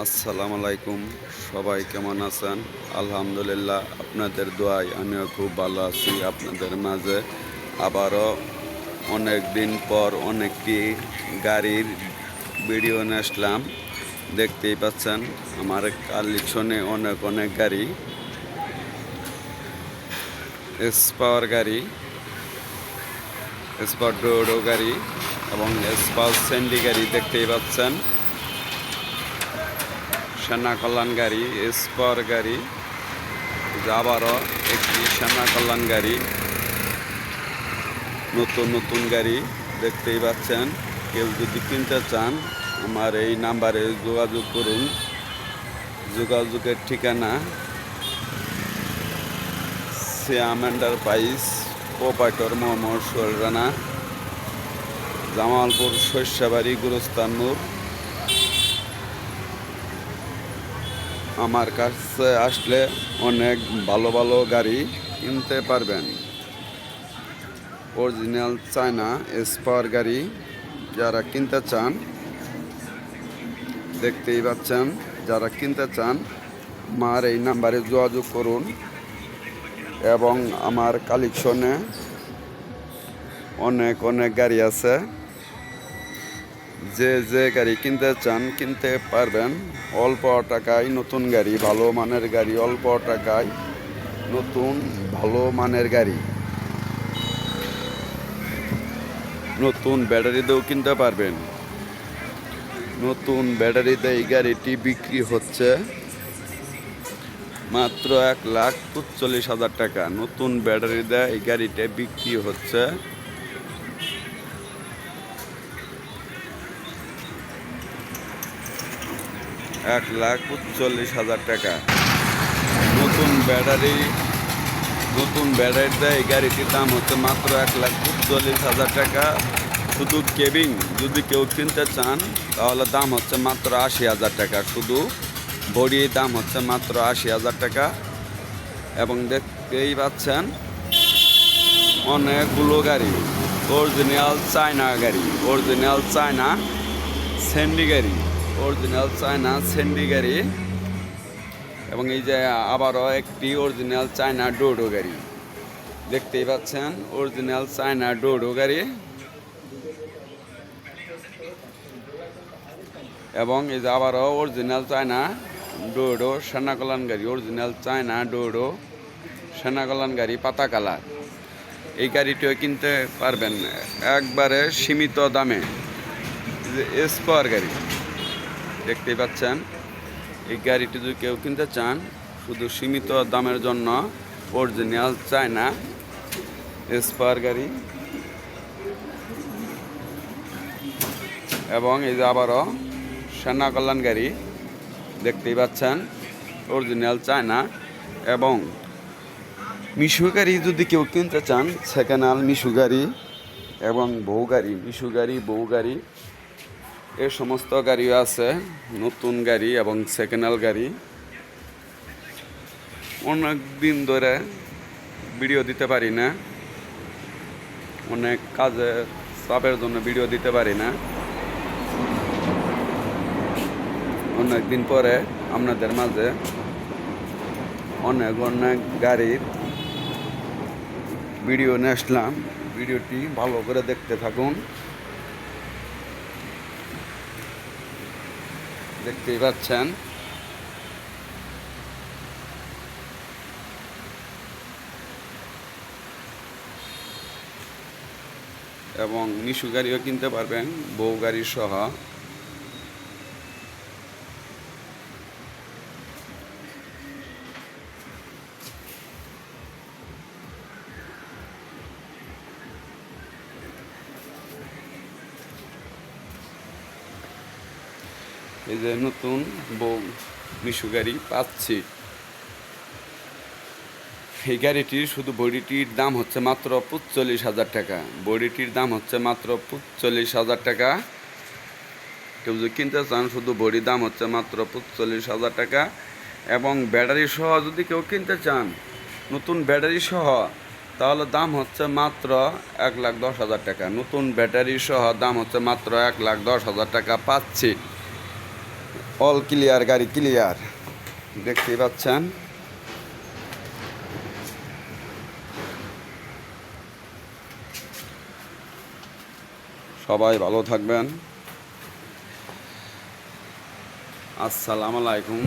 আসসালামু আলাইকুম। সবাই কেমন আছেন? আলহামদুলিল্লাহ, আপনাদের দোয়ায় আমিও খুব ভালো আছি। আপনাদের মাঝে আবারও অনেক দিন পর অনেকটি গাড়ির ভিডিও নিয়ে আসলাম। দেখতেই পাচ্ছেন আমার কালেকশনে অনেক অনেক গাড়ি, এসপাওয়ার গাড়ি, এসপাওয়ার ডোডো গাড়ি এবং এসপাওয়ার স্যান্ডি গাড়ি দেখতেই পাচ্ছেন। সেনা কল্যাণ গাড়ি, এসপাওয়ার গাড়ি, আবারও একটি সেনা কল্যাণ গাড়ি, নতুন নতুন গাড়ি দেখতেই পাচ্ছেন। কেউ যদি কিনতে চান আমার এই নাম্বারে যোগাযোগ করুন। যোগাযোগের ঠিকানা শ্যাম এন্টারপ্রাইজ, প্রোপাইটর মোহাম্মদ সোহেল রানা, জামালপুর শস্যবাড়ি, গুরুস্তান মোড়। আমার কাছে আসলে অনেক ভালো ভালো গাড়ি কিনতে পারবেন। অরিজিনাল চায়না এসপাওয়ার গাড়ি যারা কিনতে চান, দেখতেই পাচ্ছেন, যারা কিনতে চান আমার এই নাম্বারে যোগাযোগ করুন। এবং আমার কালেকশনে অনেক অনেক গাড়ি আছে। যে যে গাড়ি কিনতে চান কিনতে পারবেন। অল্প টাকায় নতুন গাড়ি, ভালো মানের গাড়ি, অল্প টাকায় নতুন ভালো মানের গাড়ি, নতুন ব্যাটারিতেও কিনতে পারবেন। নতুন ব্যাটারিতে এই গাড়িটি বিক্রি হচ্ছে মাত্র 1,45,000 টাকা। নতুন ব্যাটারিতে এই গাড়িটা বিক্রি হচ্ছে 1,45,000 টাকা। নতুন ব্যাটারিতে এই গাড়িটির দাম হচ্ছে মাত্র 1,45,000 টাকা। শুধু কেবিং যদি কেউ কিনতে চান তাহলে দাম হচ্ছে মাত্র 80,000 টাকা। শুধু বডির দাম হচ্ছে মাত্র 80,000 টাকা। এবং দেখতেই পাচ্ছেন অনেকগুলো গাড়ি, অরিজিনাল চায়না গাড়ি, অরিজিনাল চায়না স্যান্ডি গাড়ি, অরিজিনাল চায়না স্যান্ডি গাড়ি। এবং এই যে আবারও একটি অরিজিনাল চায়না ডোডো গাড়ি দেখতেই পাচ্ছেন, অরিজিনাল চায়না ডোডো গাড়ি। এবং এই যে আবারও অরিজিনাল চায়না ডোডো সেনা কল্যাণ গাড়ি, অরিজিনাল চায়না ডোডো সেনা কল্যাণ গাড়ি, পাতা কালার। এই গাড়িটিও কিনতে পারবেন একবারে সীমিত দামে। এসপাওয়ার গাড়ি দেখতেই পাচ্ছেন। এই গাড়িটি যদি কেউ কিনতে চান শুধু সীমিত দামের জন্য অরিজিনাল চায়না এসপাওয়ার গাড়ি। এবং এই যে আবারও সেনা কল্যাণ গাড়ি দেখতেই পাচ্ছেন, অরিজিনাল চায়না। এবং মিশু গাড়ি যদি কেউ কিনতে চান, সেকেন্ড হ্যান্ড মিশু গাড়ি এবং বউ গাড়ি, মিশু গাড়ি, বউ গাড়ি, এ সমস্ত গাড়িও আছে। নতুন গাড়ি এবং সেকেন্ড হ্যান্ড গাড়ি। অনেক দিন ধরে ভিডিও দিতে পারি না, অনেক কাজে চাপের জন্য ভিডিও দিতে পারি না। অনেক দিন পরে আপনাদের মাঝে অনেক অনেক গাড়ির ভিডিও নিয়ে আসলাম। ভিডিওটি ভালো করে দেখতে থাকুন। দেখতেই পাচ্ছেন এবং মিশু গাড়িও কিনতে পারবেন বউ গাড়ি সহ। এই যে নতুন বউ মিশু গাড়ি পাচ্ছি। এই গাড়িটির শুধু বডিটির দাম হচ্ছে মাত্র 45,000 টাকা। বডিটির দাম হচ্ছে মাত্র 45,000 টাকা। কেউ যদি কিনতে চান শুধু বডির দাম হচ্ছে মাত্র 45,000 টাকা। এবং ব্যাটারি সহ যদি কেউ কিনতে চান নতুন ব্যাটারি সহ, তাহলে দাম হচ্ছে মাত্র 1,10,000 টাকা। নতুন ব্যাটারি সহ দাম হচ্ছে মাত্র 1,10,000 টাকা পাচ্ছি। অল ক্লিয়ার, গাড়ি ক্লিয়ার, দেখতেই পাচ্ছেন। সবাই ভালো থাকবেন। আসসালামু আলাইকুম।